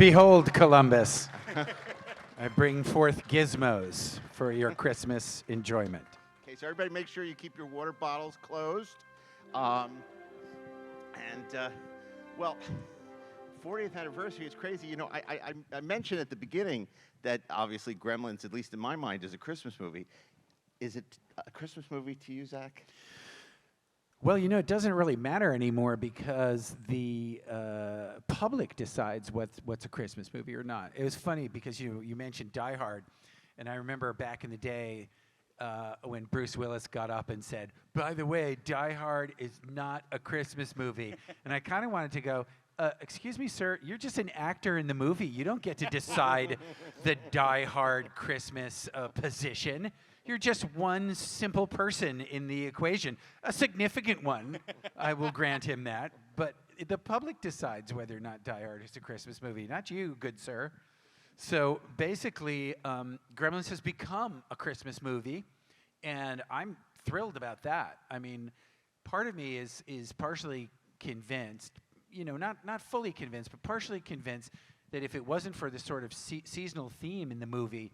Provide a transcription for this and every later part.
Behold, Columbus. I bring forth gizmos for your Christmas enjoyment. Okay, so everybody make sure you keep your water bottles closed. Well, 40th anniversary is crazy. You know, I mentioned at the beginning that obviously Gremlins, at least in my mind, is a Christmas movie. Is it a Christmas movie to you, Zach? Well, you know, it doesn't really matter anymore because the public decides what's a Christmas movie or not. It was funny because you mentioned Die Hard, and I remember back in the day when Bruce Willis got up and said, "By the way, Die Hard is not a Christmas movie," and I kind of wanted to go, "Excuse me, sir, you're just an actor in the movie. You don't get to decide the Die Hard Christmas position. You're just one simple person in the equation, a significant one. I will grant him that. But the public decides whether or not Die Hard is a Christmas movie, not you, good sir." So basically, Gremlins has become a Christmas movie, and I'm thrilled about that. I mean, part of me is partially convinced, you know, not fully convinced, but partially convinced that if it wasn't for the sort of seasonal theme in the movie,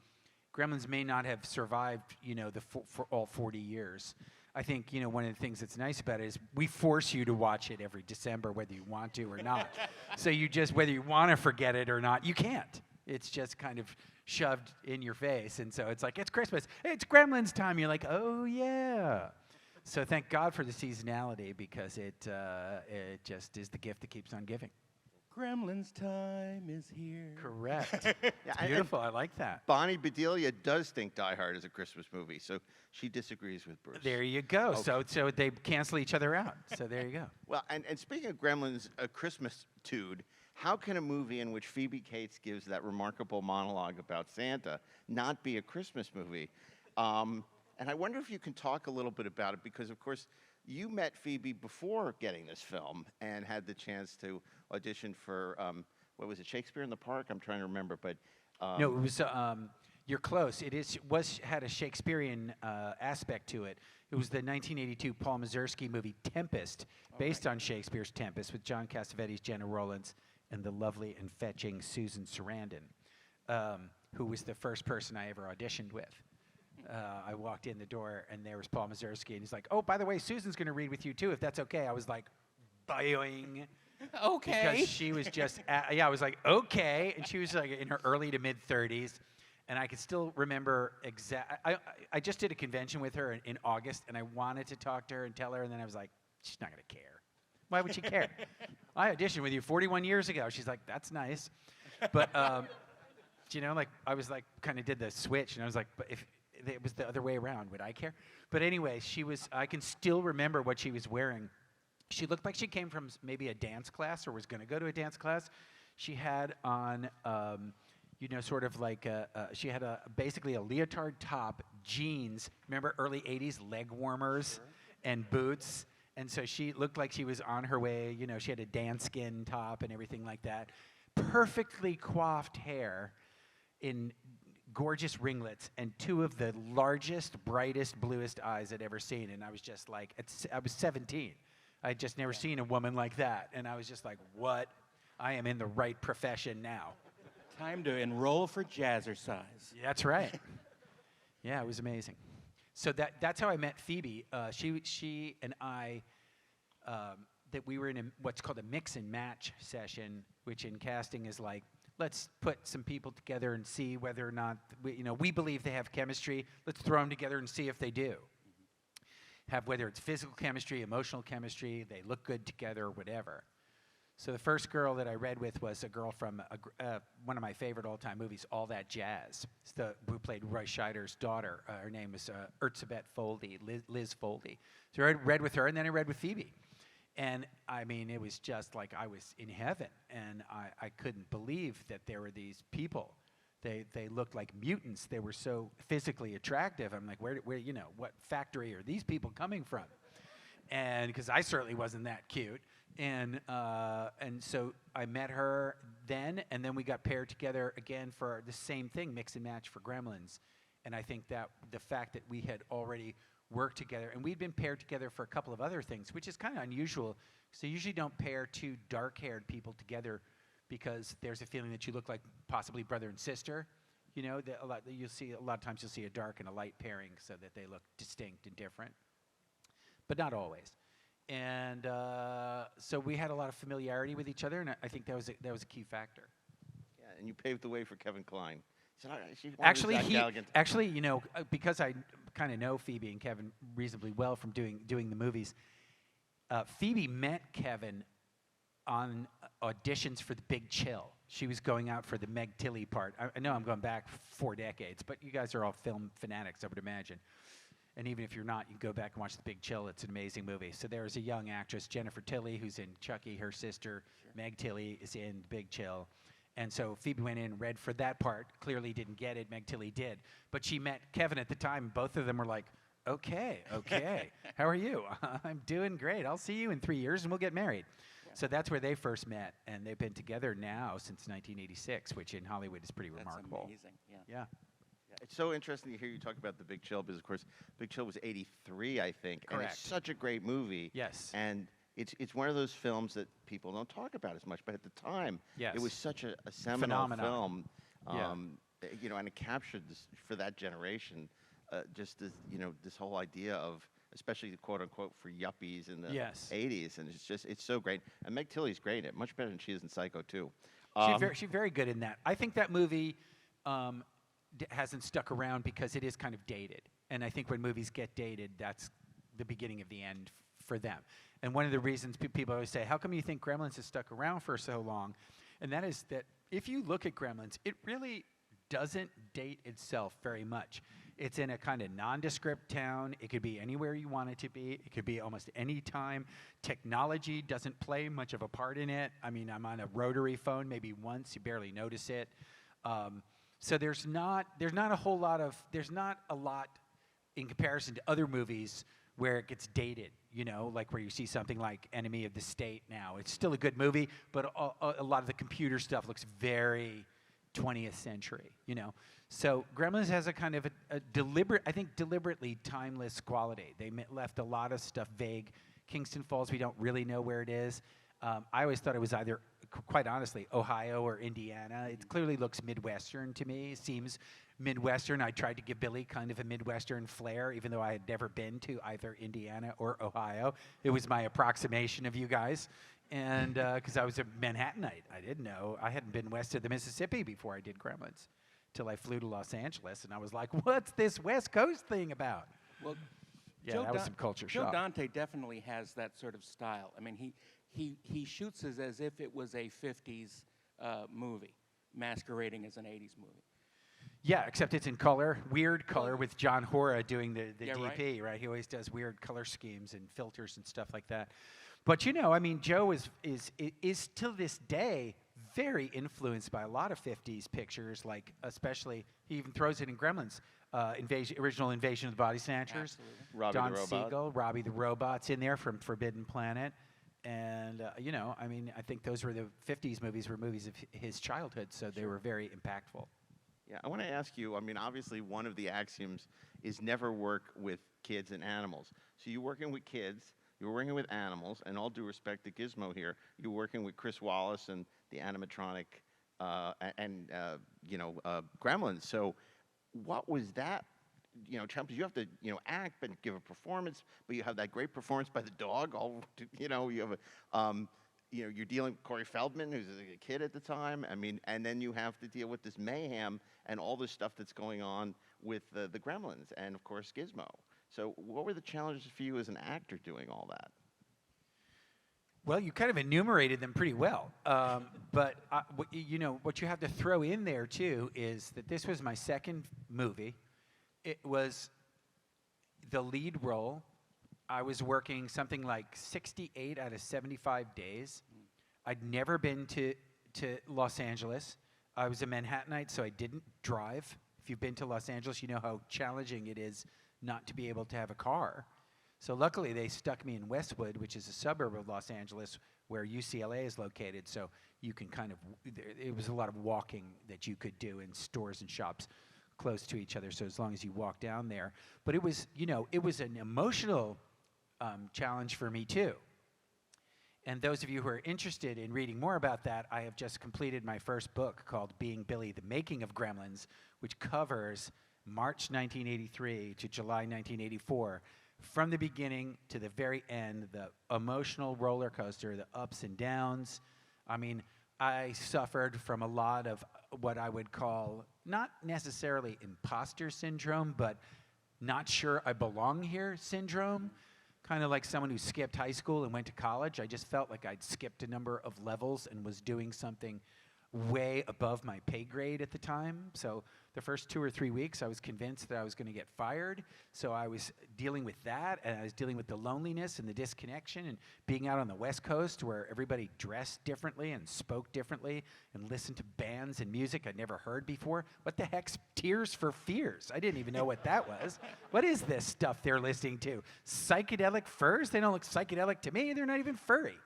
Gremlins may not have survived, you know, for all 40 years. I think, you know, one of the things that's nice about it is we force you to watch it every December, whether you want to or not. So you just, whether you want to forget it or not, you can't. It's just kind of shoved in your face. And so it's like, it's Christmas. It's Gremlins time. You're like, oh, yeah. So thank God for the seasonality because it just is the gift that keeps on giving. Gremlins time is here. Correct. It's beautiful. I like that. Bonnie Bedelia does think Die Hard is a Christmas movie, so she disagrees with Bruce. There you go. Okay. So they cancel each other out. So there you go. Well, and speaking of Gremlins, a Christmas-tude, how can a movie in which Phoebe Cates gives that remarkable monologue about Santa not be a Christmas movie? And I wonder if you can talk a little bit about it, because, of course, you met Phoebe before getting this film and had the chance to audition for, what was it, Shakespeare in the Park? I'm trying to remember, but... No, it was, you're close. It had a Shakespearean aspect to it. It was the 1982 Paul Mazursky movie Tempest, based on Shakespeare's Tempest, with John Cassavetes, Jenna Rollins, and the lovely and fetching Susan Sarandon, who was the first person I ever auditioned with. I walked in the door, and there was Paul Mazursky, and he's like, "Oh, by the way, Susan's going to read with you, too, if that's okay." I was like, boing. Okay. Because she was just, I was like, okay. And she was like in her early to mid-30s. And I could still remember I just did a convention with her in August, and I wanted to talk to her and tell her, and then I was like, she's not going to care. Why would she care? I auditioned with you 41 years ago. She's like, that's nice. But, you know, like, I was like, kind of did the switch, and I was like, but if it was the other way around, would I care? But anyway, I can still remember what she was wearing. She looked like she came from maybe a dance class or was going to go to a dance class. She had on, you know, sort of like, she had basically a leotard top, jeans, remember early 80s leg warmers, sure, and boots. And so she looked like she was on her way, you know, she had a dance skin top and everything like that. Perfectly coiffed hair in gorgeous ringlets and two of the largest, brightest, bluest eyes I'd ever seen. And I was just like, I was 17. I'd just never seen a woman like that. And I was just like, what? I am in the right profession now. Time to enroll for jazzercise. That's right. Yeah, it was amazing. So that's how I met Phoebe. She and I, that we were in what's called a mix and match session, which in casting is like, let's put some people together and see whether or not, we believe they have chemistry. Let's throw them together and see if they do. Have whether it's physical chemistry, emotional chemistry, they look good together, whatever. So the first girl that I read with was a girl from one of my favorite all-time movies, All That Jazz. It's who played Roy Scheider's daughter. Her name is Erzsébet Foldy, Liz Foldy. So I read with her, and then I read with Phoebe. And, I mean, it was just like I was in heaven, and I couldn't believe that there were these people. They looked like mutants. They were so physically attractive. I'm like, where you know, what factory are these people coming from? And because I certainly wasn't that cute. And so I met her then, and then we got paired together again for the same thing, mix and match for Gremlins. And I think that the fact that we had already worked together, and we'd been paired together for a couple of other things, which is kind of unusual, because they usually don't pair two dark-haired people together because there's a feeling that you look like possibly brother and sister. You know, a lot of times you'll see a dark and a light pairing so that they look distinct and different, but not always. And so we had a lot of familiarity with each other, and I think that was a key factor. Yeah, and you paved the way for Kevin Kline. So Actually, you know, because I kind of know Phoebe and Kevin reasonably well from doing the movies. Phoebe met Kevin on auditions for The Big Chill. She was going out for the Meg Tilly part. I know I'm going back 4 decades, but you guys are all film fanatics, I would imagine. And even if you're not, you can go back and watch The Big Chill. It's an amazing movie. So there's a young actress, Jennifer Tilly, who's in Chucky. Her sister, Meg Tilly, is in Big Chill. And so Phoebe went in, read for that part, clearly didn't get it. Meg Tilly did. But she met Kevin at the time, and both of them were like, okay, how are you? I'm doing great. I'll see you in 3 years, and we'll get married. So that's where they first met, and they've been together now since 1986, which in Hollywood is pretty remarkable. That's amazing, Yeah. It's so interesting to hear you talk about The Big Chill, because, of course, Big Chill was 83, I think. Correct. And it's such a great movie. Yes. And it's one of those films that people don't talk about as much, but at the time, it was such a seminal film. You know, and it captured this, for that generation, just this, you know, this whole idea of, especially quote unquote for yuppies in the 80s, and it's so great. And Meg Tilly's great in it, much better than she is in Psycho 2. She's very good in that. I think that movie hasn't stuck around because it is kind of dated, and I think when movies get dated, that's the beginning of the end for them. And one of the reasons people always say, how come you think Gremlins has stuck around for so long? And that is that if you look at Gremlins, it really doesn't date itself very much. It's in a kind of nondescript town. It could be anywhere you want it to be. It could be almost any time. Technology doesn't play much of a part in it. I mean, I'm on a rotary phone maybe once. You barely notice it. So there's not a lot in comparison to other movies where it gets dated, you know, like where you see something like Enemy of the State now. It's still a good movie, but a lot of the computer stuff looks very 20th century, you know. So Gremlins has a kind of a deliberately timeless quality. They left a lot of stuff vague. Kingston Falls, we don't really know where it is. I always thought it was either, quite honestly, Ohio or Indiana. It clearly looks Midwestern to me. It seems Midwestern. I tried to give Billy kind of a Midwestern flair, even though I had never been to either Indiana or Ohio. It was my approximation of you guys. And because I was a Manhattanite, I didn't know. I hadn't been west of the Mississippi before I did Gremlins, till I flew to Los Angeles, and I was like, what's this West Coast thing about? Well, yeah, that was some culture Joe shock. Dante definitely has that sort of style. I mean, he shoots it as if it was a 50s movie, masquerading as an 80s movie. Yeah, except it's in color, weird color, with John Hora doing the DP, right? He always does weird color schemes and filters and stuff like that. But you know, I mean, Joe is till this day very influenced by a lot of 50s pictures, like especially, he even throws it in Gremlins, original Invasion of the Body Snatchers. Absolutely. Don Siegel, Robbie the Robot's in there from Forbidden Planet. And, you know, I mean, I think those were the 50s movies, were movies of his childhood, so they were very impactful. Yeah, I want to ask you, I mean, obviously one of the axioms is never work with kids and animals. So you're working with kids, you're working with animals, and all due respect to Gizmo here, you're working with Chris Wallace and the animatronic Gremlins. So what was that, you know, challenge? You have to, you know, act and give a performance, but you have that great performance by the dog. You know, you have a, you know, you're dealing with Corey Feldman, who's a kid at the time. I mean, and then you have to deal with this mayhem and all this stuff that's going on with the Gremlins and, of course, Gizmo. So what were the challenges for you as an actor doing all that? Well, you kind of enumerated them pretty well. But, you know, what you have to throw in there, too, is that this was my second movie. It was the lead role. I was working something like 68 out of 75 days. I'd never been to Los Angeles. I was a Manhattanite, so I didn't drive. If you've been to Los Angeles, you know how challenging it is not to be able to have a car. So luckily, they stuck me in Westwood, which is a suburb of Los Angeles, where UCLA is located. So you can kind of, it was a lot of walking that you could do in stores and shops close to each other. So as long as you walk down there. But it was, you know, it was an emotional challenge for me too. And those of you who are interested in reading more about that, I have just completed my first book called Being Billy, The Making of Gremlins, which covers March 1983 to July 1984, from the beginning to the very end, the emotional roller coaster, the ups and downs. I mean, I suffered from a lot of what I would call not necessarily imposter syndrome, but not sure I belong here syndrome. Kind of like someone who skipped high school and went to college. I just felt like I'd skipped a number of levels and was doing something way above my pay grade at the time. So the first 2 or 3 weeks, I was convinced that I was going to get fired. So I was dealing with that, and I was dealing with the loneliness and the disconnection, and being out on the West Coast where everybody dressed differently and spoke differently and listened to bands and music I'd never heard before. What the heck's Tears for Fears? I didn't even know what that was. What is this stuff they're listening to? Psychedelic furs? They don't look psychedelic to me. They're not even furry.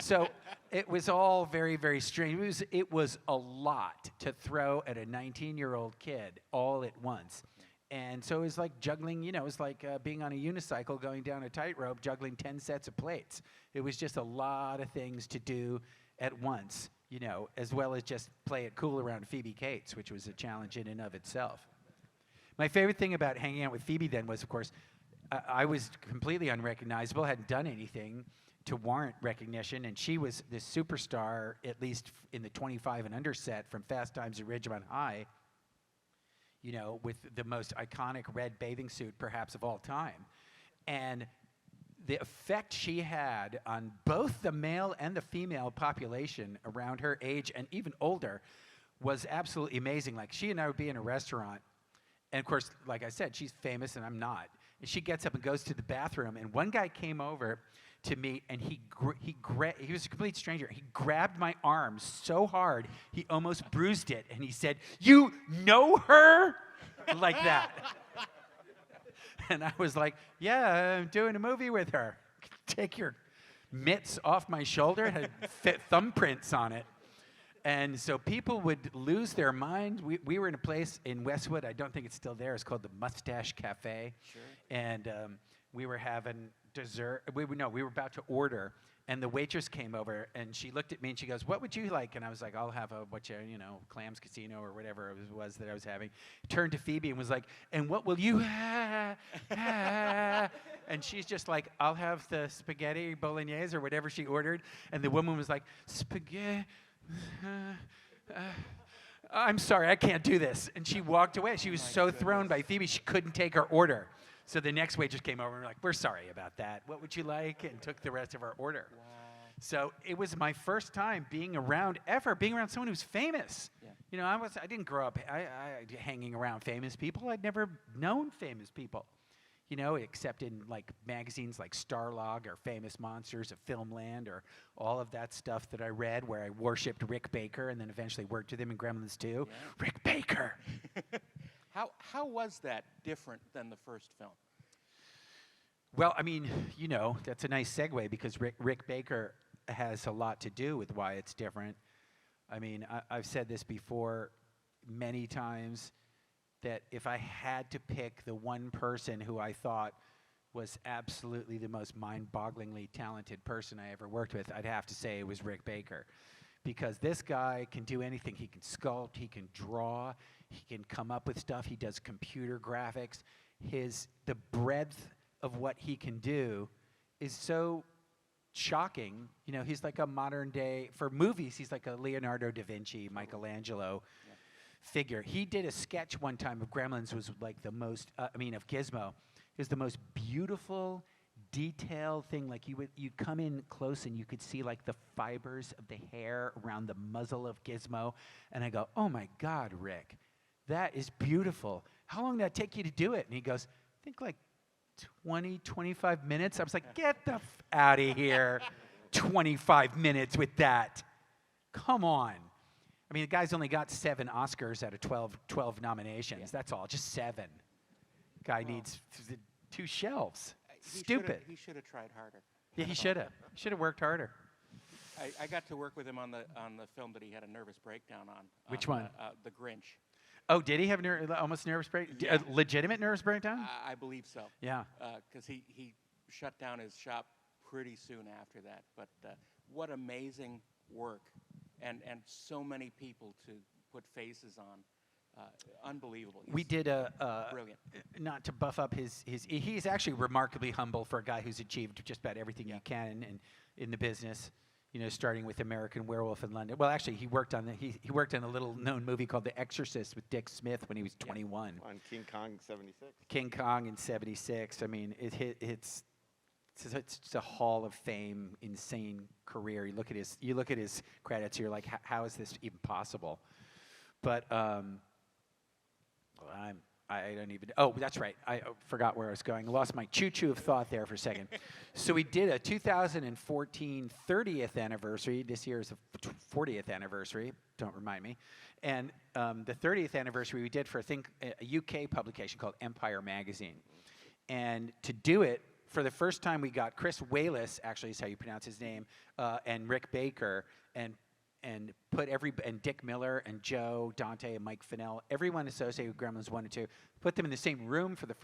So it was all very, very strange. It was a lot to throw at a 19-year-old kid all at once. And so it was like juggling, it was like being on a unicycle going down a tightrope, juggling 10 sets of plates. It was just a lot of things to do at once, as well as just play it cool around Phoebe Cates, which was a challenge in and of itself. My favorite thing about hanging out with Phoebe then was, of course, I was completely unrecognizable, hadn't done anything to warrant recognition, and she was this superstar, at least in the 25 and under set from Fast Times at Ridgemont High, with the most iconic red bathing suit perhaps of all time. And the effect she had on both the male and the female population around her age and even older was absolutely amazing. Like, she and I would be in a restaurant, and of course, like I said, she's famous and I'm not. And she gets up and goes to the bathroom, and one guy came over to me, and he was a complete stranger. He grabbed my arm so hard, he almost bruised it, and he said, "You know her?" Like that. And I was like, "Yeah, I'm doing a movie with her. Take your mitts off my shoulder." It had thumbprints on it. And so people would lose their mind. We were in a place in Westwood, I don't think it's still there, it's called the Mustache Cafe. Sure. And we were having dessert. We were about to order, and the waitress came over, and she looked at me, and she goes, "What would you like?" And I was like, "I'll have Clams Casino," or whatever it was that I was having. Turned to Phoebe and was like, "And what will you have?" And she's just like, "I'll have the spaghetti bolognese," or whatever she ordered. And the woman was like, "Spaghetti. I'm sorry, I can't do this." And she walked away. She was so thrown by Phoebe, she couldn't take her order. So the next waitress came over and we're like, "We're sorry about that. What would you like?" And took the rest of our order. Wow. So it was my first time being around someone who's famous. Yeah. I didn't grow up hanging around famous people. I'd never known famous people, except in like magazines like Starlog or Famous Monsters of Filmland or all of that stuff that I read, where I worshipped Rick Baker and then eventually worked with him in Gremlins 2. Yeah. Rick Baker. How was that different than the first film? Well, I mean, that's a nice segue, because Rick Baker has a lot to do with why it's different. I mean, I've said this before many times, that if I had to pick the one person who I thought was absolutely the most mind-bogglingly talented person I ever worked with, I'd have to say it was Rick Baker. Because this guy can do anything. He can sculpt, he can draw, he can come up with stuff, he does computer graphics. The breadth of what he can do is so shocking. He's like a modern day, for movies, he's like a Leonardo da Vinci, Michelangelo figure. He did a sketch one time of Gremlins, was like the most, of Gizmo. It was the most beautiful, detailed thing. Like you come in close and you could see like the fibers of the hair around the muzzle of Gizmo. And I go, "Oh my God, Rick, that is beautiful. How long did that take you to do it?" And he goes, "I think like 20, 25 minutes. I was like, "Get the out of here. 25 minutes with that. Come on." I mean, the guy's only got 7 Oscars out of 12 nominations. Yeah. That's all, just 7. Guy needs 2 shelves. Stupid. He should have tried harder. Yeah, he should have. Should have worked harder. I got to work with him on the film that he had a nervous breakdown on. Which one? The Grinch. Oh, did he have almost nervous breakdown? Yeah. A legitimate nervous breakdown? I believe so. Yeah. Because he shut down his shop pretty soon after that. But what amazing work, and so many people to put faces on. Unbelievable. We did Brilliant. not to buff up he's actually remarkably humble for a guy who's achieved just about everything you can in the business. You know, starting with American Werewolf in London. Well, actually, he worked on a little-known movie called The Exorcist with Dick Smith when he was 21. On King Kong '76. King Kong in '76. I mean, it's just a Hall of Fame, insane career. You look at his credits. You're like, how is this even possible? But I don't even. Oh, that's right. I forgot where I was going. I lost my choo-choo of thought there for a second. So we did a 2014 30th anniversary. This year is the 40th anniversary. Don't remind me. And the 30th anniversary we did for a UK publication called Empire Magazine. And to do it, for the first time, we got Chris Wallace, actually is how you pronounce his name, and Rick Baker, and put and Dick Miller and Joe Dante and Mike Fennell, everyone associated with Gremlins 1 and 2, put them in the same room for the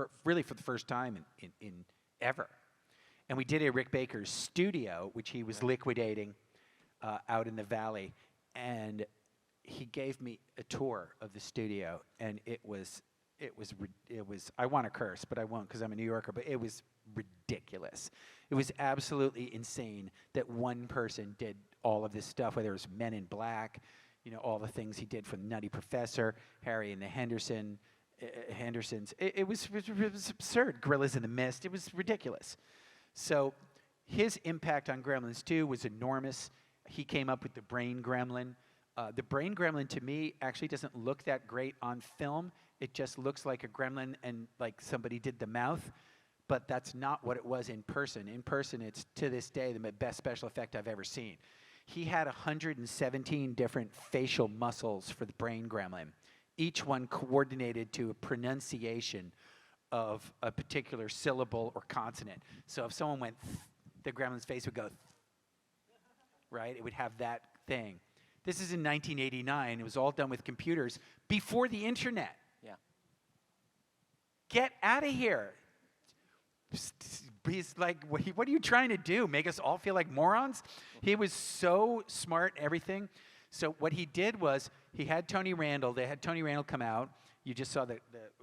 first time in ever. And we did it at Rick Baker's studio, which he was liquidating out in the valley, and he gave me a tour of the studio, and it was I want to curse, but I won't because I'm a New Yorker, but it was ridiculous. It was absolutely insane that one person did all of this stuff, whether it was Men in Black, you know, all the things he did for Nutty Professor, Harry and the Hendersons. It was absurd. Gorillas in the Mist. It was ridiculous. So his impact on Gremlins 2 was enormous. He came up with the Brain Gremlin. The Brain Gremlin, to me, actually doesn't look that great on film. It just looks like a gremlin and like somebody did the mouth. But that's not what it was in person. In person, it's, to this day, the best special effect I've ever seen. He had 117 different facial muscles for the Brain Gremlin, each one coordinated to a pronunciation of a particular syllable or consonant. So if someone went, the gremlin's face would go, right? It would have that thing. This is in 1989. It was all done with computers before the internet. Yeah. Get out of here. He's like, what are you trying to do? Make us all feel like morons? He was so smart and everything. So what he did was he had Tony Randall. They had Tony Randall come out. You just saw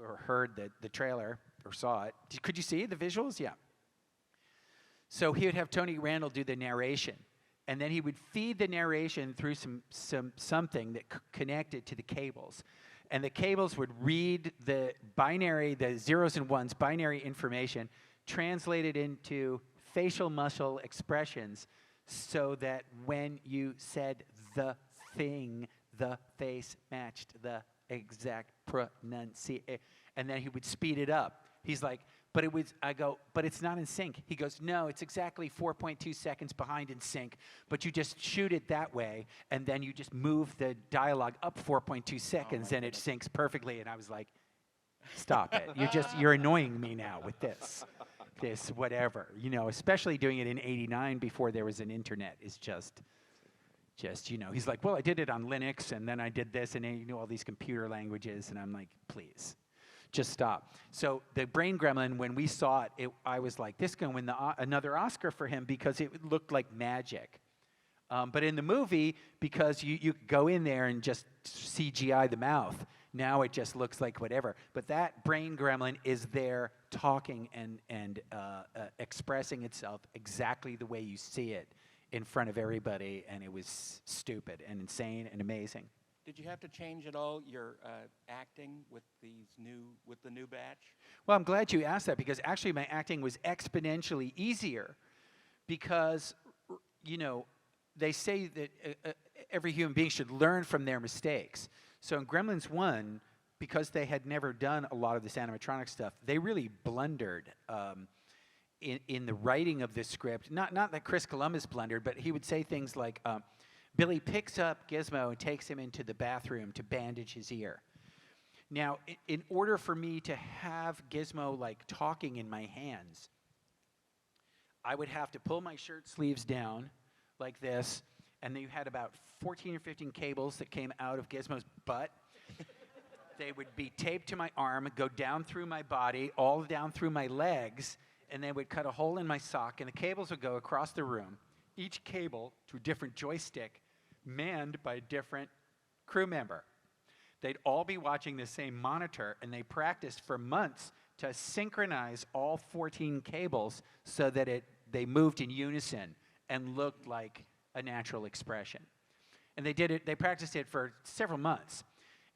or heard the trailer or saw it. Could you see the visuals? Yeah. So he would have Tony Randall do the narration. And then he would feed the narration through something that connected to the cables. And the cables would read the zeros and ones, binary information, translated into facial muscle expressions so that when you said the thing, the face matched the exact pronunciation. And then he would speed it up. He's like, but it's not in sync. He goes, no, it's exactly 4.2 seconds behind in sync, but you just shoot it that way, and then you just move the dialogue up 4.2 seconds, and it syncs perfectly. And I was like, stop it. You're annoying me now with this whatever. You know, especially doing it in '89 before there was an internet is just, you know. He's like, well, I did it on Linux, and then I did this, and then you know all these computer languages, and I'm like, please. Just stop. So the Brain Gremlin, when we saw it, I was like, this is going to win another Oscar for him because it looked like magic. But in the movie, because you go in there and just CGI the mouth, now it just looks like whatever. But that Brain Gremlin is there talking and expressing itself exactly the way you see it in front of everybody, and it was stupid and insane and amazing. Did you have to change at all your acting with the new batch? Well, I'm glad you asked that because actually my acting was exponentially easier because, you know, they say that every human being should learn from their mistakes. So in Gremlins 1, because they had never done a lot of this animatronic stuff, they really blundered in the writing of this script. Not that Chris Columbus blundered, but he would say things like, Billy picks up Gizmo and takes him into the bathroom to bandage his ear. Now, in order for me to have Gizmo like talking in my hands, I would have to pull my shirt sleeves down like this, and then you had about 14 or 15 cables that came out of Gizmo's butt. They would be taped to my arm, go down through my body, all down through my legs, and they would cut a hole in my sock, and the cables would go across the room each cable to a different joystick manned by a different crew member. They'd all be watching the same monitor, and they practiced for months to synchronize all 14 cables so that they moved in unison and looked like a natural expression. And they practiced it for several months.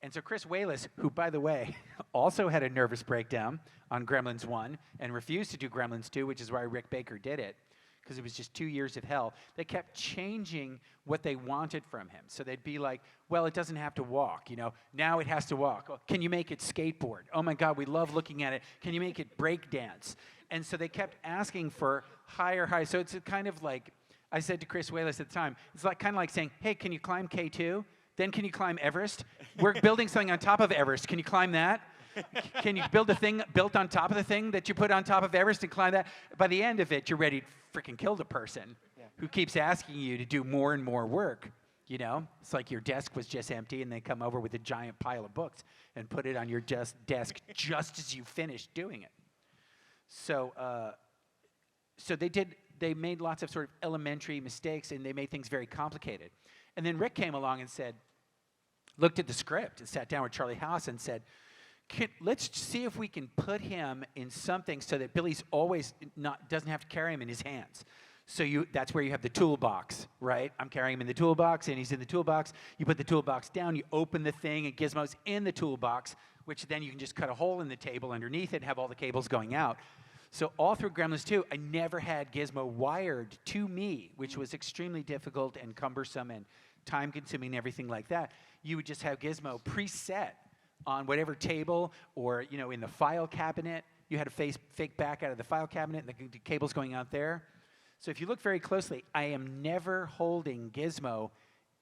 And so Chris Walas, who, by the way, also had a nervous breakdown on Gremlins 1 and refused to do Gremlins 2, which is why Rick Baker did it, because it was just 2 years of hell. They kept changing what they wanted from him. So they'd be like, well, it doesn't have to walk, Now it has to walk. Oh, can you make it skateboard? Oh my God, we love looking at it. Can you make it break dance? And so they kept asking for higher. So it's kind of like, I said to Chris Walas at the time, it's like kind of like saying, hey, can you climb K2? Then can you climb Everest? We're building something on top of Everest. Can you climb that? Can you build a thing built on top of the thing that you put on top of Everest and climb that? By the end of it, you're ready to freaking kill the person who keeps asking you to do more and more work. It's like your desk was just empty and they come over with a giant pile of books and put it on your desk just as you finished doing it. So they made lots of sort of elementary mistakes and they made things very complicated. And then Rick came along and looked at the script and sat down with Charlie House and said, let's see if we can put him in something so that Billy's always doesn't have to carry him in his hands. So that's where you have the toolbox, right? I'm carrying him in the toolbox, and he's in the toolbox. You put the toolbox down, you open the thing, and Gizmo's in the toolbox, which then you can just cut a hole in the table underneath it and have all the cables going out. So all through Gremlins 2, I never had Gizmo wired to me, which was extremely difficult and cumbersome and time-consuming and everything like that. You would just have Gizmo preset on whatever table or, in the file cabinet. You had a fake back out of the file cabinet and the cable's going out there. So if you look very closely, I am never holding Gizmo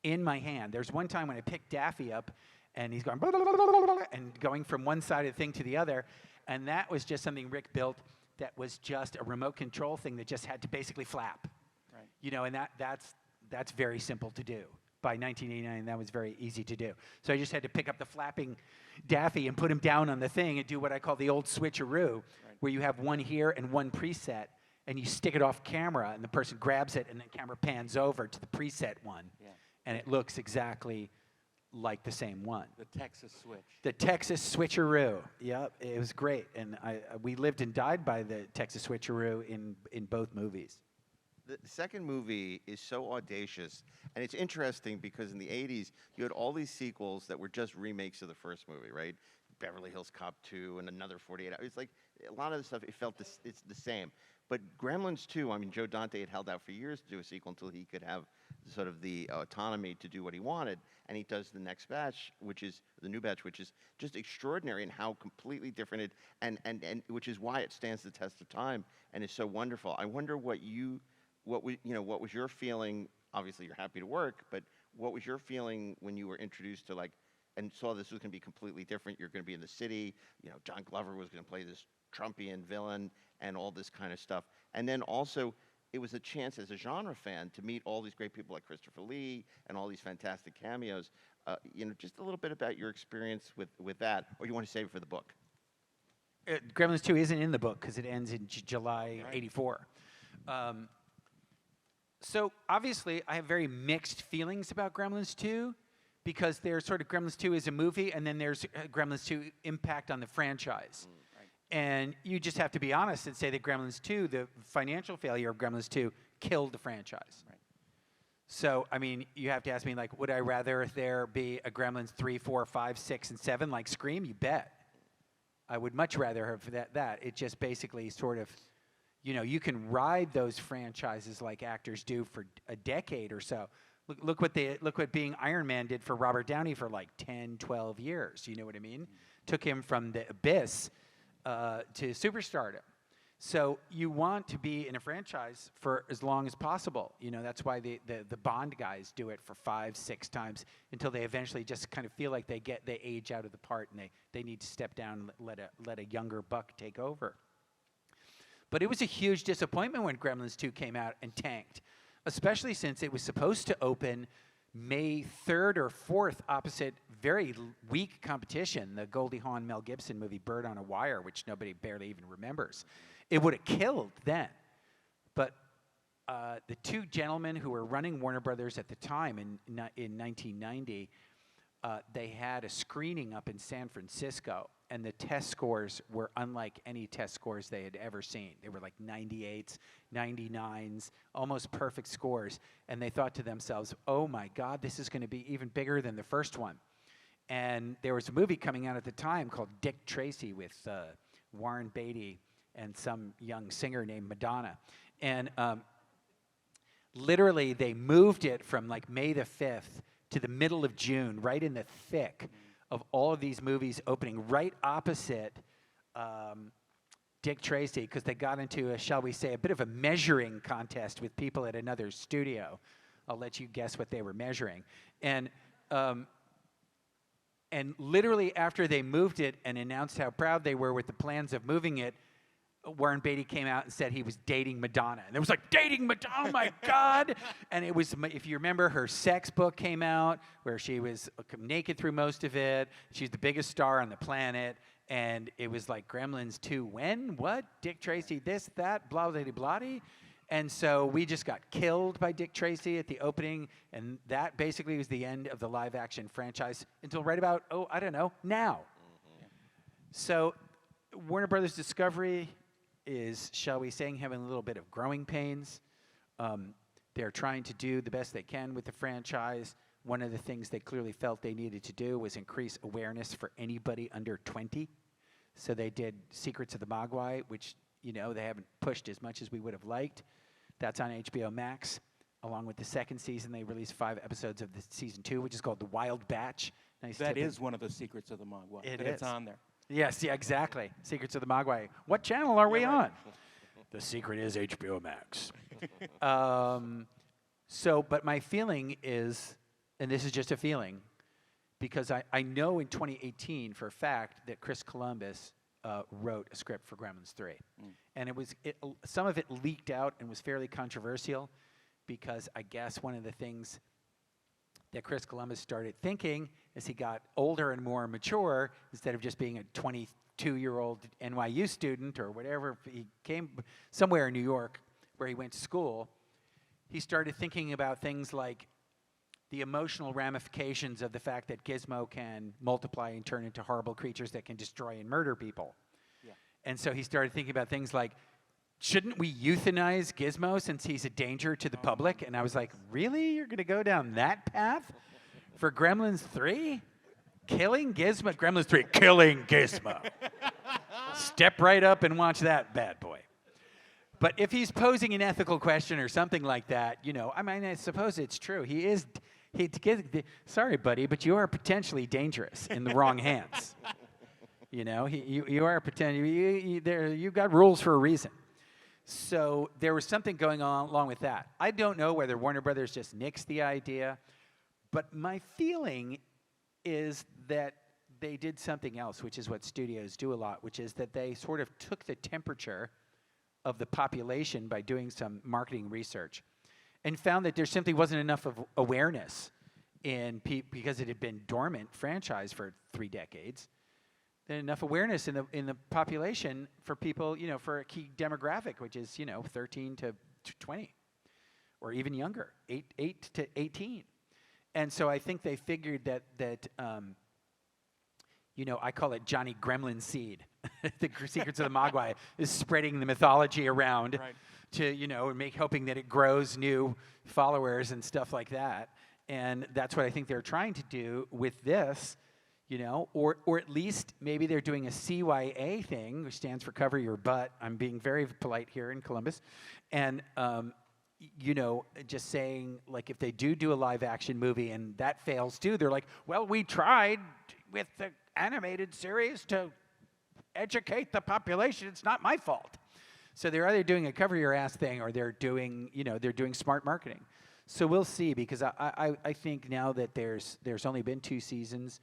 in my hand. There's one time when I picked Daffy up and he's going blah, blah, blah, blah, blah, blah, and going from one side of the thing to the other. And that was just something Rick built that was just a remote control thing that just had to basically flap. Right. And that's very simple to do. By 1989, that was very easy to do. So I just had to pick up the flapping Daffy and put him down on the thing and do what I call the old switcheroo, where you have one here and one preset, and you stick it off camera, and the person grabs it, and the camera pans over to the preset one, and it looks exactly like the same one. The Texas switch. The Texas switcheroo. Yep, it was great, and we lived and died by the Texas switcheroo in both movies. The second movie is so audacious, and it's interesting because in the 80s, you had all these sequels that were just remakes of the first movie, right? Beverly Hills Cop 2 and another 48 Hours. It's like a lot of the stuff, it's the same. But Gremlins 2, I mean, Joe Dante had held out for years to do a sequel until he could have sort of the autonomy to do what he wanted, and he does the next batch, which is the new batch, which is just extraordinary in how completely different it, and which is why it stands the test of time and is so wonderful. I wonder what was your feeling? Obviously, you're happy to work, but what was your feeling when you were introduced to and saw this was going to be completely different? You're going to be in the city. John Glover was going to play this Trumpian villain and all this kind of stuff. And then also, it was a chance as a genre fan to meet all these great people like Christopher Lee and all these fantastic cameos. Just a little bit about your experience with that, or you want to save it for the book? Gremlins 2 isn't in the book because it ends in July '84. So obviously, I have very mixed feelings about Gremlins 2 because there's sort of Gremlins 2 is a movie, and then there's Gremlins 2 impact on the franchise. And you just have to be honest and say that Gremlins 2, the financial failure of Gremlins 2, killed the franchise. Right. So, I mean, you have to ask me, would I rather there be a Gremlins 3, 4, 5, 6, and 7 like Scream? You bet. I would much rather have that. It just basically sort of... you can ride those franchises like actors do for a decade or so. Look what being Iron Man did for Robert Downey for 10, 12 years. You know what I mean? Took him from the abyss to superstardom. So you want to be in a franchise for as long as possible. That's why the Bond guys do it for 5, 6 times until they eventually just kind of feel like they age out of the part and they need to step down and let a younger buck take over. But it was a huge disappointment when Gremlins 2 came out and tanked, especially since it was supposed to open May 3rd or 4th opposite very weak competition, the Goldie Hawn Mel Gibson movie Bird on a Wire, which nobody barely even remembers. It would have killed then. But the two gentlemen who were running Warner Brothers at the time in 1990, they had a screening up in San Francisco, and the test scores were unlike any test scores they had ever seen. They were like 98s, 99s, almost perfect scores. And they thought to themselves, oh my God, this is going to be even bigger than the first one. And there was a movie coming out at the time called Dick Tracy with Warren Beatty and some young singer named Madonna. And literally, they moved it from like May the 5th to the middle of June, right in the thick of all of these movies opening, right opposite Dick Tracy, because they got into a, shall we say, a bit of a measuring contest with people at another studio. I'll let you guess what they were measuring. And literally after they moved it and announced how proud they were with the plans of moving it, Warren Beatty came out and said he was dating Madonna. And it was like, dating Madonna, oh my God. And it was, if you remember, her sex book came out where she was naked through most of it. She's the biggest star on the planet. And it was like Gremlins 2, when, what, Dick Tracy, this, that, blah, blah, blah, blah. And so we just got killed by Dick Tracy at the opening. And that basically was the end of the live action franchise until right about, oh, I don't know, now. Mm-hmm. So Warner Brothers Discovery is, shall we say, having a little bit of growing pains. They're trying to do the best they can with the franchise. One of the things they clearly felt they needed to do was increase awareness for anybody under 20. So they did Secrets of the Mogwai, which, you know, they haven't pushed as much as we would have liked. That's on HBO Max. Along with the second season, they released 5 episodes of the season 2, which is called The Wild Batch. Nice that is one of the Secrets of the Mogwai. It's on there. Yes, yeah, exactly. Secrets of the Mogwai. What channel are we on? The secret is HBO Max. But my feeling is, and this is just a feeling, because I know in 2018 for a fact that Chris Columbus wrote a script for Gremlins 3. And some of it leaked out and was fairly controversial because I guess one of the things that Chris Columbus started thinking as he got older and more mature, instead of just being a 22-year-old NYU student or whatever, he came somewhere in New York where he went to school, he started thinking about things like the emotional ramifications of the fact that Gizmo can multiply and turn into horrible creatures that can destroy and murder people. Yeah. And so he started thinking about things like, shouldn't we euthanize Gizmo since he's a danger to the public? And I was like, really? You're going to go down that path for Gremlins 3? Killing Gizmo? Gremlins 3, killing Gizmo. Step right up and watch that bad boy. But if he's posing an ethical question or something like that, you know, I mean, I suppose it's true. Sorry, buddy, but you are potentially dangerous in the wrong hands. You know, you are potentially, you've got rules for a reason. So there was something going on along with that. I don't know whether Warner Brothers just nixed the idea, but my feeling is that they did something else, which is what studios do a lot, which is that they sort of took the temperature of the population by doing some marketing research and found that there simply wasn't enough of awareness because it had been dormant franchise for 3 decades. Enough awareness in the population for people, you know, for a key demographic, which is, you know, 13 to 20, or even younger, 8 to 18. And so I think they figured that you know, I call it Johnny Gremlin seed. The Secrets of the Mogwai is spreading the mythology around to, you know, hoping that it grows new followers and stuff like that. And that's what I think they're trying to do with this. You know, or at least maybe they're doing a CYA thing, which stands for Cover Your Butt. I'm being very polite here in Columbus. And, you know, just saying, like, if they do a live-action movie and that fails too, they're like, well, we tried with the animated series to educate the population. It's not my fault. So they're either doing a cover-your-ass thing or they're doing, you know, they're doing smart marketing. So we'll see, because I think now that there's only been 2 seasons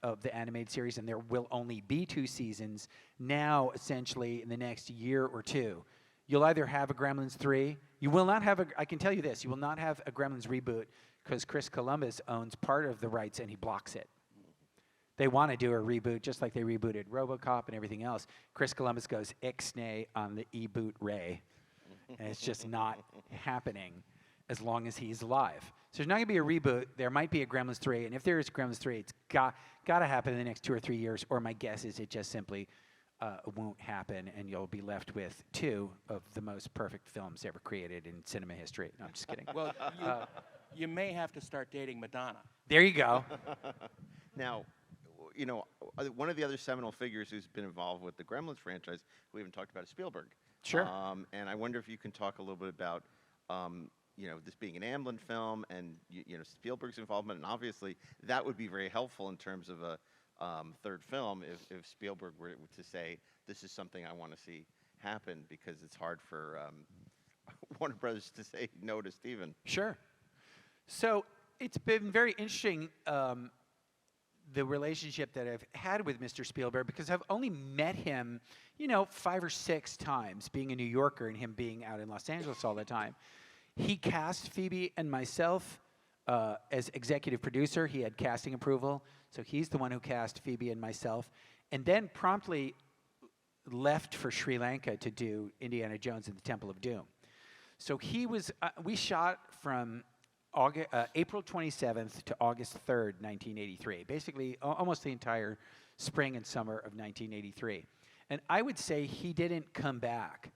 of the animated series, and there will only be 2 seasons. Now, essentially, in the next year or 2, you'll either have a Gremlins 3. You will not have I can tell you this, you will not have a Gremlins reboot because Chris Columbus owns part of the rights and he blocks it. They want to do a reboot just like they rebooted RoboCop and everything else. Chris Columbus goes ixnay on the e-boot Ray. and it's just not happening as long as he's alive. So there's not going to be a reboot. There might be a Gremlins 3, and if there is a Gremlins 3, it's got to happen in the next 2 or 3 years, or my guess is it just simply won't happen, and you'll be left with 2 of the most perfect films ever created in cinema history. No, I'm just kidding. Well, you may have to start dating Madonna. There you go. Now, you know, one of the other seminal figures who's been involved with the Gremlins franchise, we haven't talked about, is Spielberg. Sure. And I wonder if you can talk a little bit about, you know, this being an Amblin film and, you know, Spielberg's involvement. And obviously, that would be very helpful in terms of a third film if Spielberg were to say, this is something I want to see happen, because it's hard for Warner Brothers to say no to Steven. Sure. So it's been very interesting, the relationship that I've had with Mr. Spielberg, because I've only met him, you know, 5 or 6 times, being a New Yorker and him being out in Los Angeles all the time. He cast Phoebe and myself as executive producer. He had casting approval, so he's the one who cast Phoebe and myself, and then promptly left for Sri Lanka to do Indiana Jones and the Temple of Doom. So he was, we shot from April 27th to August 3rd, 1983, basically almost the entire spring and summer of 1983. And I would say he didn't come back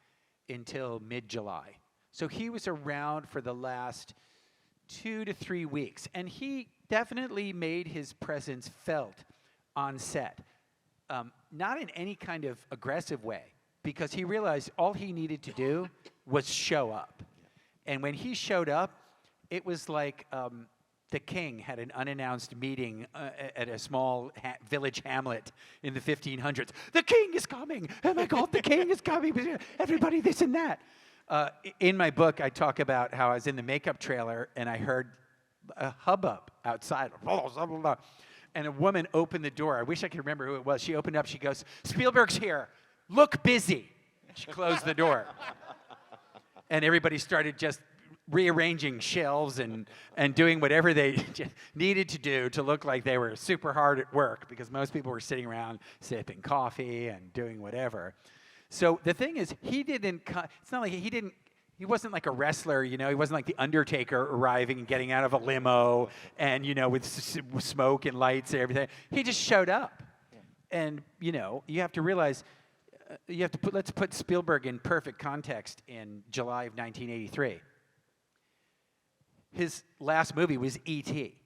until mid-July. So he was around for the last 2 to 3 weeks, and he definitely made his presence felt on set. Not in any kind of aggressive way, because he realized all he needed to do was show up. And when he showed up, it was like the king had an unannounced meeting at a small village hamlet in the 1500s. The king is coming! Oh my God, the king is coming! Everybody, this and that. In my book, I talk about how I was in the makeup trailer and I heard a hubbub outside. And a woman opened the door. I wish I could remember who it was. She opened up. She goes, "Spielberg's here. Look busy." She closed the door. And everybody started just rearranging shelves and doing whatever they needed to do to look like they were super hard at work, because most people were sitting around sipping coffee and doing whatever. So the thing is, he didn't, it's not like he wasn't like a wrestler, you know, he wasn't like the Undertaker arriving and getting out of a limo and, you know, with smoke and lights and everything. He just showed up. Yeah. And, you know, you have to realize, let's put Spielberg in perfect context in July of 1983. His last movie was E.T.,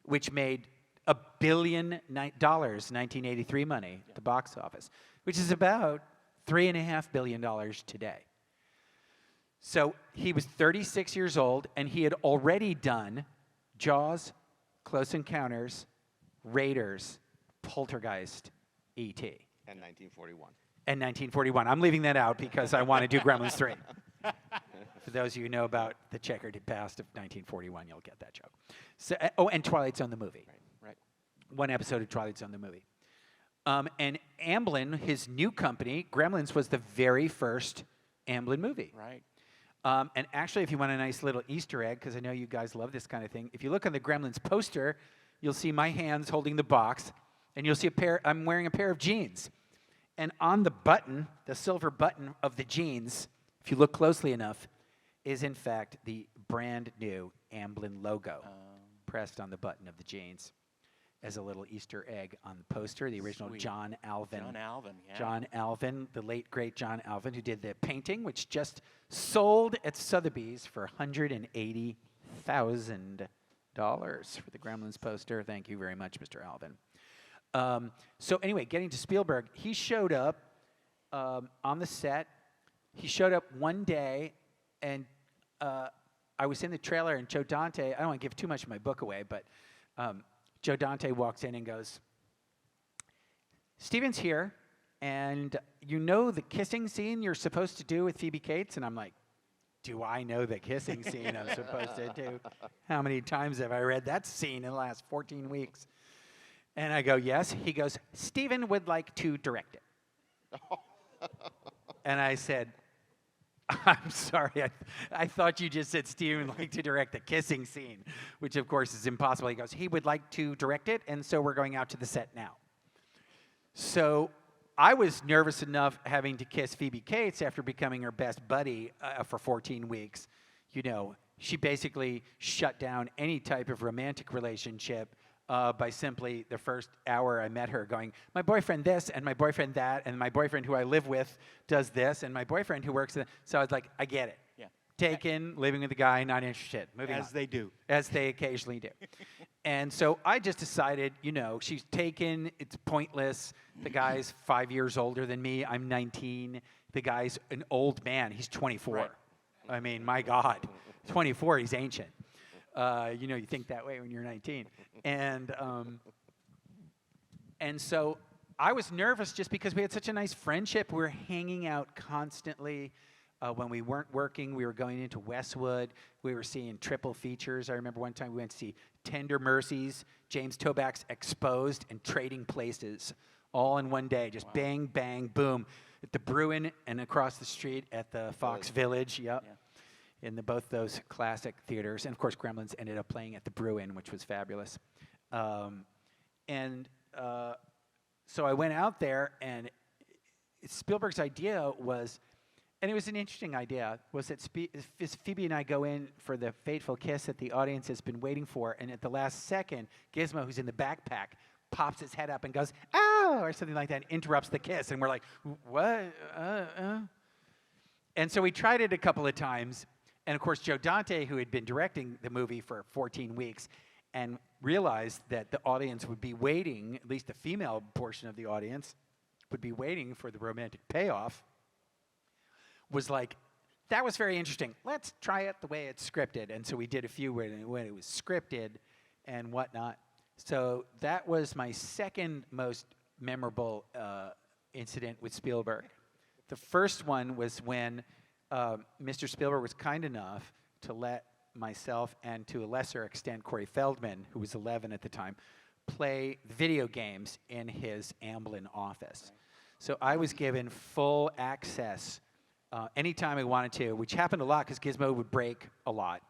which made $1 billion 1983 money at the box office, which is about $3.5 billion today. So he was 36 years old, and he had already done Jaws, Close Encounters, Raiders, Poltergeist, E.T. And 1941. And 1941. I'm leaving that out because I want to do Gremlins 3. For those of you who know about the checkered past of 1941, you'll get that joke. So, and Twilight Zone the movie. Right. One episode of Twilight Zone the movie. And Amblin, his new company, Gremlins, was the very first Amblin movie. Right. And actually, if you want a nice little Easter egg, because I know you guys love this kind of thing, if you look on the Gremlins poster, you'll see my hands holding the box, and you'll see I'm wearing a pair of jeans. And on the button, the silver button of the jeans, if you look closely enough, is in fact the brand new Amblin logo pressed on the button of the jeans as a little Easter egg on the poster. The original Sweet. John Alvin. John Alvin, yeah. John Alvin, the late great John Alvin, who did the painting, which just sold at Sotheby's for $180,000 for the Gremlins poster. Thank you very much, Mr. Alvin. So anyway, getting to Spielberg, he showed up on the set. He showed up one day, and I was in the trailer, and Joe Dante, I don't want to give too much of my book away, but Joe Dante walks in and goes, "Steven's here, and you know the kissing scene you're supposed to do with Phoebe Cates?" And I'm like, do I know the kissing scene I'm supposed to do? How many times have I read that scene in the last 14 weeks? And I go, yes. He goes, "Steven would like to direct it." And I said, "I'm sorry, I thought you just said Steven would like to direct the kissing scene," which of course is impossible. He goes, "He would like to direct it, and so we're going out to the set now." So I was nervous enough having to kiss Phoebe Cates after becoming her best buddy for 14 weeks. You know, she basically shut down any type of romantic relationship by simply the first hour I met her going, my boyfriend this, and my boyfriend that, and my boyfriend who I live with does this, and my boyfriend who works. So I was like, I get it. Yeah. Taken, living with a guy, not interested. Moving on. As they do. As they occasionally do. And so I just decided, you know, she's taken, it's pointless. The guy's 5 years older than me. I'm 19. The guy's an old man. He's 24. Right. I mean, my God. 24, he's ancient. You know, you think that way when you're 19. And so I was nervous just because we had such a nice friendship. We were hanging out constantly. When we weren't working, we were going into Westwood. We were seeing triple features. I remember one time we went to see Tender Mercies, James Toback's Exposed, and Trading Places, all in one day. Just bang, bang, boom. At the Bruin and across the street at the Fox Village. Yep. Yeah. In both those classic theaters. And, of course, Gremlins ended up playing at the Bruin, which was fabulous. So I went out there, and Spielberg's idea was, and it was an interesting idea, was that Phoebe and I go in for the fateful kiss that the audience has been waiting for, and at the last second, Gizmo, who's in the backpack, pops his head up and goes, "Ow!" or something like that, and interrupts the kiss, and we're like, what? And so we tried it a couple of times, and of course, Joe Dante, who had been directing the movie for 14 weeks, and realized that the audience would be waiting, at least the female portion of the audience, would be waiting for the romantic payoff, was like, that was very interesting. Let's try it the way it's scripted. And so we did a few when it was scripted and whatnot. So that was my second most memorable incident with Spielberg. The first one was when Mr. Spielberg was kind enough to let myself and, to a lesser extent, Corey Feldman, who was 11 at the time, play video games in his Amblin office. So I was given full access anytime I wanted to, which happened a lot because Gizmo would break a lot.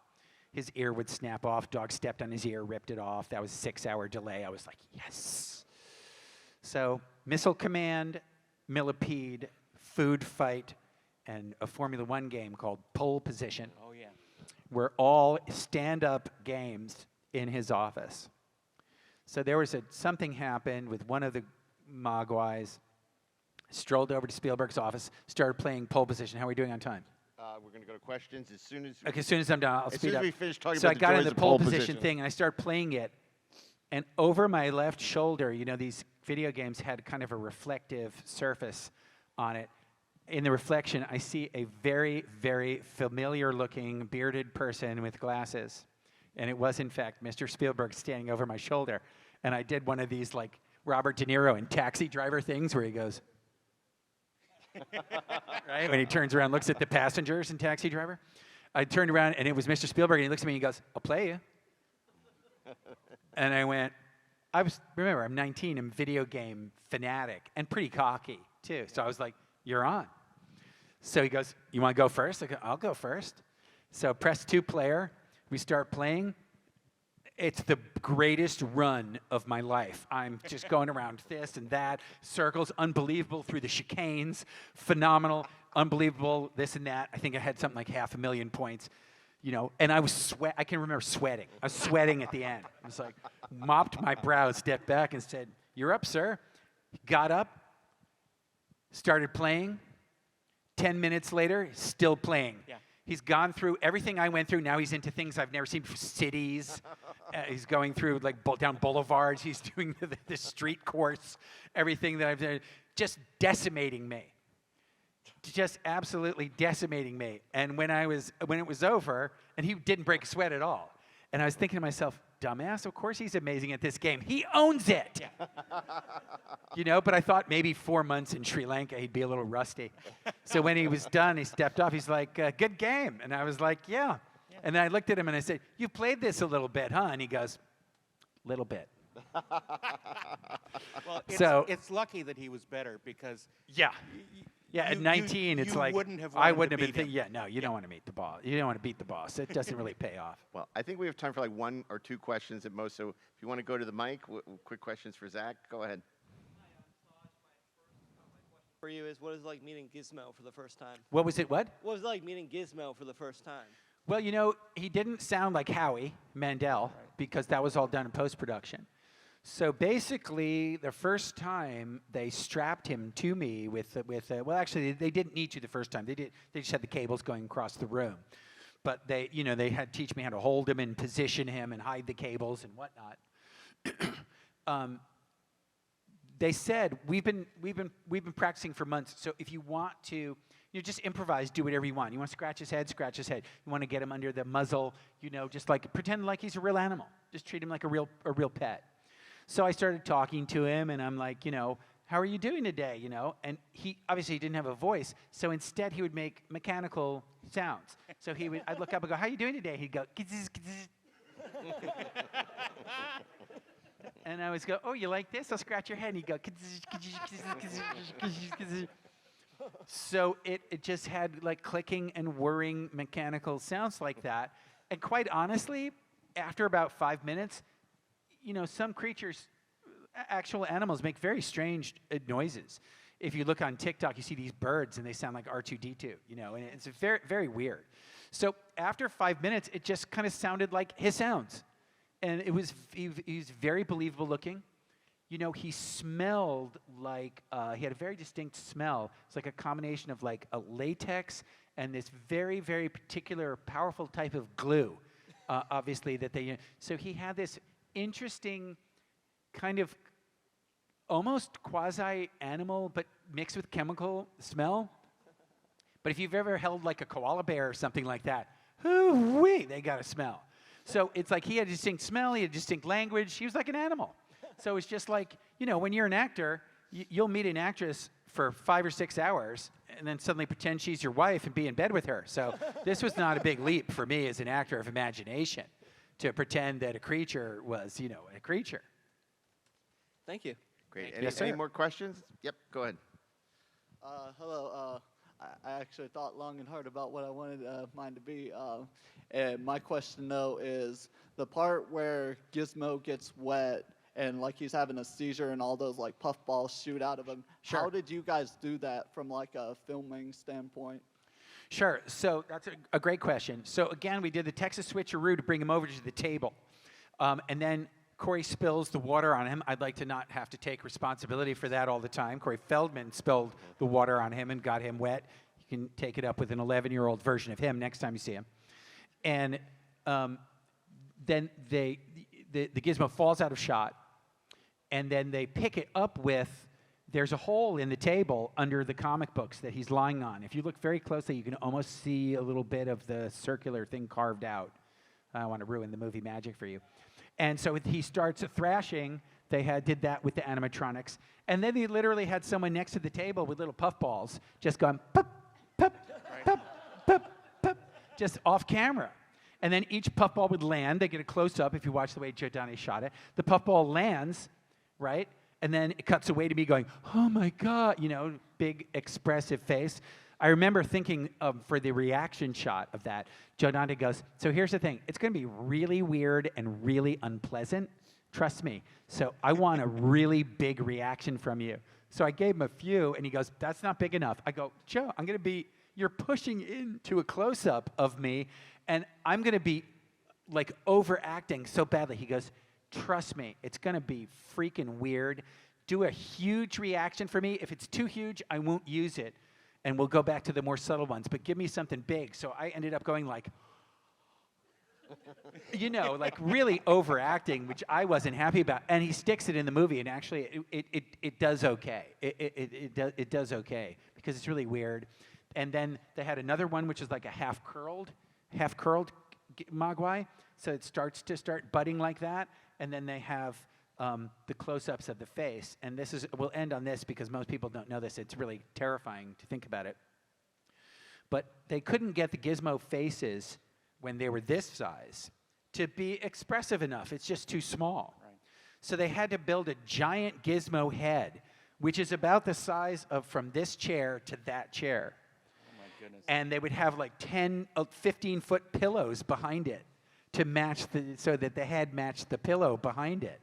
His ear would snap off. Dog stepped on his ear, ripped it off. That was a 6-hour delay. I was like, yes. So Missile Command, Millipede, Food Fight, and a Formula One game called Pole Position were all stand-up games in his office. So there was something happened with one of the Mogwais, strolled over to Spielberg's office, started playing Pole Position. How are we doing on time? We're going to go to questions as soon as. Okay, as soon as I'm done, I'll speed up. As soon as we finish talking so about I got in joys the of pole position thing, and I started playing it. And over my left shoulder, you know, these video games had kind of a reflective surface on it. In the reflection, I see a very, very familiar-looking bearded person with glasses. And it was, in fact, Mr. Spielberg standing over my shoulder. And I did one of these, like, Robert De Niro in Taxi Driver things where he goes, right? When he turns around, looks at the passengers in Taxi Driver. I turned around, and it was Mr. Spielberg, and he looks at me and he goes, "I'll play you." And I went, remember, I'm 19, I'm video game fanatic, and pretty cocky, too. So I was like, "You're on." So he goes, "You want to go first?" I go, "I'll go first." So press 2 player. We start playing. It's the greatest run of my life. I'm just going around this and that, circles, unbelievable through the chicanes, phenomenal, unbelievable, this and that. I think I had something like 500,000 points, you know, and I can remember sweating. I was sweating at the end. I was like, mopped my brow, stepped back and said, "You're up, sir." Got up, started playing. 10 minutes later, still playing. Yeah. He's gone through everything I went through. Now he's into things I've never seen, cities. He's going through, like, down boulevards. He's doing the street course, everything that I've done, just decimating me. Just absolutely decimating me. And when it was over, and he didn't break a sweat at all, and I was thinking to myself, dumbass, of course he's amazing at this game. He owns it. Yeah. You know, but I thought maybe 4 months in Sri Lanka, he'd be a little rusty. So when he was done, he stepped off. He's like, "Good game." And I was like, yeah. And then I looked at him and I said, "You've played this a little bit, huh?" And he goes, "Little bit." Well, it's lucky that he was better because at 19, it's like I wouldn't have been. You don't want to meet the boss. You don't want to beat the boss. It doesn't really pay off. Well, I think we have time for like 1 or 2 questions at most. So if you want to go to the mic, quick questions for Zach, go ahead. for you is, what is it like meeting Gizmo for the first time? What was it? What? What was it like meeting Gizmo for the first time? Well, you know, he didn't sound like Howie Mandel because that was all done in post-production. So basically, the first time they strapped him to me well, actually, they didn't need to the first time. They just had the cables going across the room. But they had to teach me how to hold him and position him and hide the cables and whatnot. They said we've been practicing for months. So if you want to, just improvise, do whatever you want. You want to scratch his head, scratch his head. You want to get him under the muzzle, just like pretend like he's a real animal. Just treat him like a real pet. So I started talking to him, and I'm like, how are you doing today? And he obviously didn't have a voice, so instead he would make mechanical sounds. So I'd look up and go, how are you doing today? He'd go, "Kizz, kizz." And I always go, oh, you like this? I'll scratch your head. And he'd go, "Kizz, kizz, kizz, kizz, kizz." So it just had like clicking and whirring mechanical sounds like that. And quite honestly, after about 5 minutes, some creatures, actual animals, make very strange noises. If you look on TikTok, you see these birds, and they sound like R2-D2, and it's very, very weird. So after 5 minutes, it just kind of sounded like his sounds. And he was very believable looking. He smelled like, he had a very distinct smell. It's like a combination of like a latex and this very, very particular, powerful type of glue, obviously, that they, so he had this interesting kind of almost quasi-animal, but mixed with chemical smell. But if you've ever held like a koala bear or something like that, hoo-wee, they got a smell. So it's like he had a distinct smell, he had a distinct language, he was like an animal. So it's just like, when you're an actor, you'll meet an actress for 5 or 6 hours and then suddenly pretend she's your wife and be in bed with her. So this was not a big leap for me as an actor of imagination to pretend that a creature was, a creature. Thank you. Great. Yes, Any sir. more questions? Yep, go ahead. Hello. I actually thought long and hard about what I wanted mine to be. And my question, though, is the part where Gizmo gets wet and like he's having a seizure and all those like puffballs shoot out of him. Sure. How did you guys do that from like a filming standpoint? Sure. So that's a great question. So again, we did the Texas switcheroo to bring him over to the table. And then Corey spills the water on him. I'd like to not have to take responsibility for that all the time. Corey Feldman spilled the water on him and got him wet. You can take it up with an 11-year-old version of him next time you see him. And then the gizmo falls out of shot, and then they pick it up with, there's a hole in the table under the comic books that he's lying on. If you look very closely, you can almost see a little bit of the circular thing carved out. I don't want to ruin the movie magic for you. And so he starts thrashing. They did that with the animatronics. And then they literally had someone next to the table with little puffballs just going, pop, pop, pop, pop, pop, just off camera. And then each puffball would land. They get a close-up if you watch the way Joe Donnie shot it. The puffball lands, right? And then it cuts away to me going, oh, my God, big expressive face. I remember thinking for the reaction shot of that, Joe Dante goes, so here's the thing. It's going to be really weird and really unpleasant. Trust me. So I want a really big reaction from you. So I gave him a few, and he goes, that's not big enough. I go, Joe, you're pushing into a close-up of me, and I'm going to be, like, overacting so badly. He goes, trust me, it's going to be freaking weird. Do a huge reaction for me. If it's too huge, I won't use it. And we'll go back to the more subtle ones, but give me something big. So I ended up going like, like really overacting, which I wasn't happy about. And he sticks it in the movie, and actually it does okay. It does okay because it's really weird. And then they had another one, which is like a half-curled Mogwai. So it starts budding like that. And then they have the close-ups of the face. And we'll end on this because most people don't know this. It's really terrifying to think about it. But they couldn't get the gizmo faces when they were this size to be expressive enough. It's just too small. Right. So they had to build a giant gizmo head, which is about the size of from this chair to that chair. Oh my goodness. And they would have like 10, 15-foot pillows behind it to match so that the head matched the pillow behind it.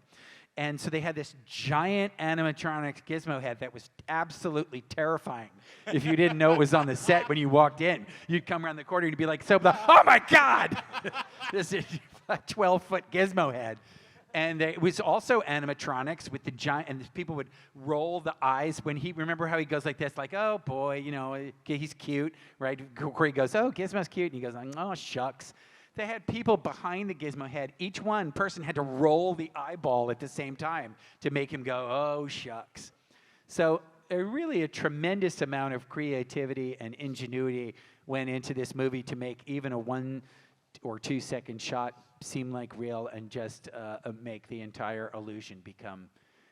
And so they had this giant animatronic gizmo head that was absolutely terrifying. If you didn't know it was on the set when you walked in, you'd come around the corner and you'd be like, oh my God! This is a 12-foot gizmo head. And it was also animatronics with the giant, and people would roll the eyes when remember how he goes like this, like, oh boy, you know, he's cute, right? Where he goes, oh, Gizmo's cute, and he goes, oh, shucks. They had people behind the gizmo head. Each person had to roll the eyeball at the same time to make him go, oh, shucks. So really a tremendous amount of creativity and ingenuity went into this movie to make even a 1 or 2 second shot seem like real and just make the entire illusion become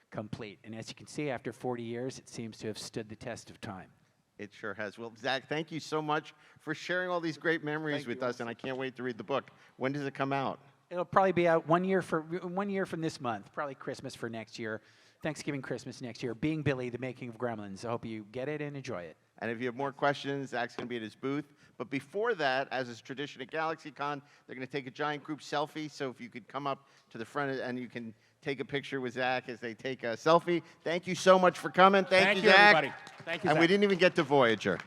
complete. And as you can see, after 40 years, it seems to have stood the test of time. It sure has. Well, Zach, thank you so much for sharing all these great memories with us, and I can't wait to read the book. When does it come out? It'll probably be out 1 year from this month, probably Christmas for next year, Thanksgiving, Christmas next year. Being Billy, the making of Gremlins. I hope you get it and enjoy it. And if you have more questions, Zach's going to be at his booth. But before that, as is tradition at GalaxyCon, they're going to take a giant group selfie. So if you could come up to the front and you can take a picture with Zach as they take a selfie. Thank you so much for coming. Thank you, Zach. everybody. Thank you, And Zach. we didn't even get to Voyager.